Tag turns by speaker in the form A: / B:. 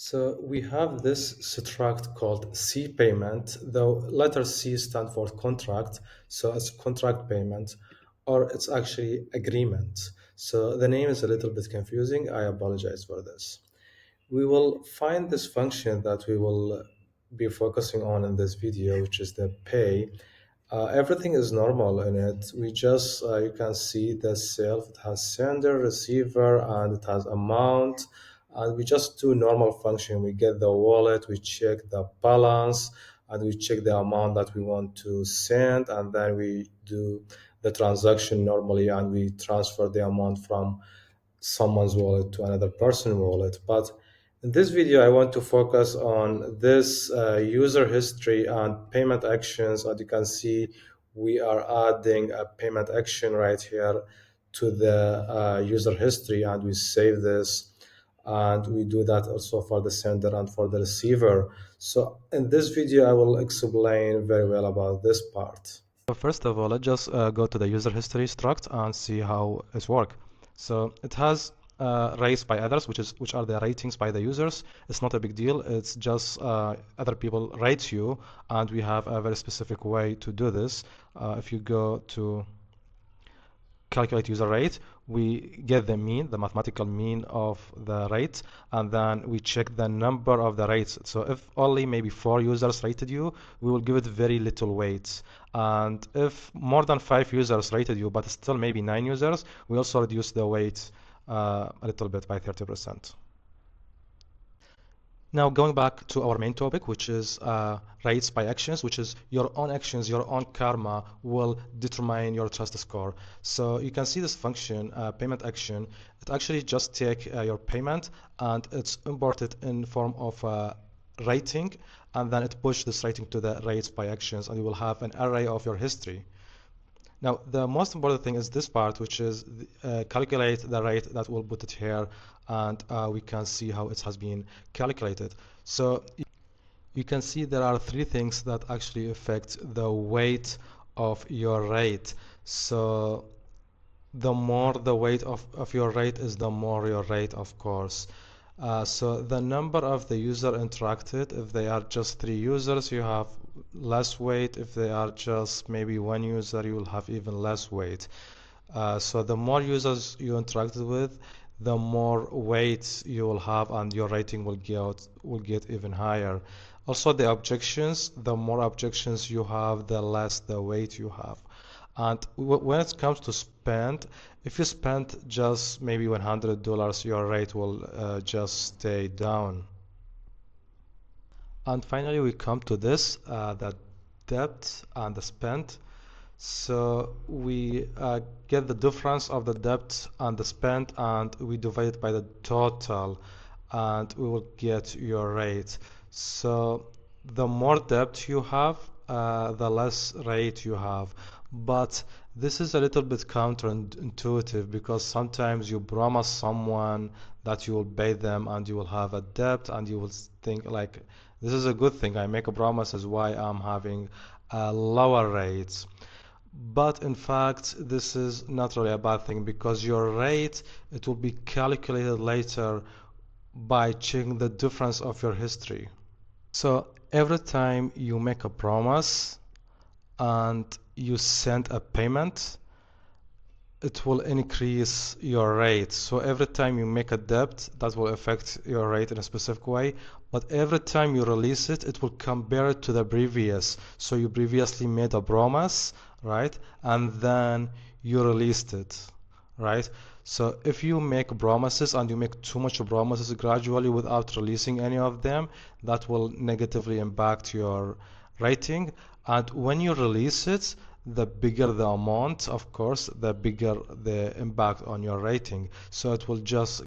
A: So we have this struct called C payment. The letter C stands for contract, so it's contract payment, or it's actually agreement. So the name is a little bit confusing. I apologize for this. We will find this function that we will be focusing on in this video, which is the pay. Everything is normal in it. We just, you can see the self, it has sender, receiver, and it has amount. And we just do normal function. We get the wallet, we check the balance, and we check the amount that we want to send. And then we do the transaction normally, and we transfer the amount from someone's wallet to another person's wallet. But in this video, I want to focus on this user history and payment actions. As you can see, we are adding a payment action right here to the user history, and we save this. And we do that also for the sender and for the receiver. So in this video, I will explain very well about this part.
B: So first of all, let's just go to the user history struct and see how it works. So it has rates by others, which are the ratings by the users. It's not a big deal. It's just other people rate you, and we have a very specific way to do this. If you go to calculate user rate, we get the mean, the mathematical mean of the rate, and then we check the number of the rates. So if only maybe 4 users rated you, we will give it very little weight. And if more than 5 users rated you, but still maybe 9 users, we also reduce the weight a little bit by 30%. Now going back to our main topic, which is rates by actions, which is your own actions, your own karma will determine your trust score. So you can see this function, payment action, it actually just take your payment and it's imported in form of rating, and then it push this rating to the rates by actions, and you will have an array of your history. Now, the most important thing is this part, which is calculate the rate that will put it here, and we can see how it has been calculated. So you can see there are 3 things that actually affect the weight of your rate. So the more the weight of your rate is, the more your rate, of course. So the number of the user interacted, if they are just 3 users, you have less weight. If they are just maybe 1 user, you will have even less weight. So the more users you interacted with, the more weight you will have, and your rating will get even higher. Also, the objections, the more objections you have, the less the weight you have. And when it comes to spend, if you spend just maybe $100, your rate will just stay down. And finally, we come to this, the debt and the spend. So we get the difference of the debt and the spend, and we divide it by the total, and we will get your rate. So the more debt you have, the less rate you have. But this is a little bit counterintuitive, because sometimes you promise someone that you will pay them and you will have a debt, and you will think like, this is a good thing. I make a promise, is why I'm having lower rates. But in fact, this is not really a bad thing, because your rate, it will be calculated later by checking the difference of your history. So every time you make a promise and you send a payment, it will increase your rate. So every time you make a debt, that will affect your rate in a specific way. But every time you release it, it will compare it to the previous. So you previously made a promise, right? And then you released it, right? So if you make promises and you make too much promises gradually without releasing any of them, that will negatively impact your rating. And when you release it, the bigger the amount, of course, the bigger the impact on your rating. So it will just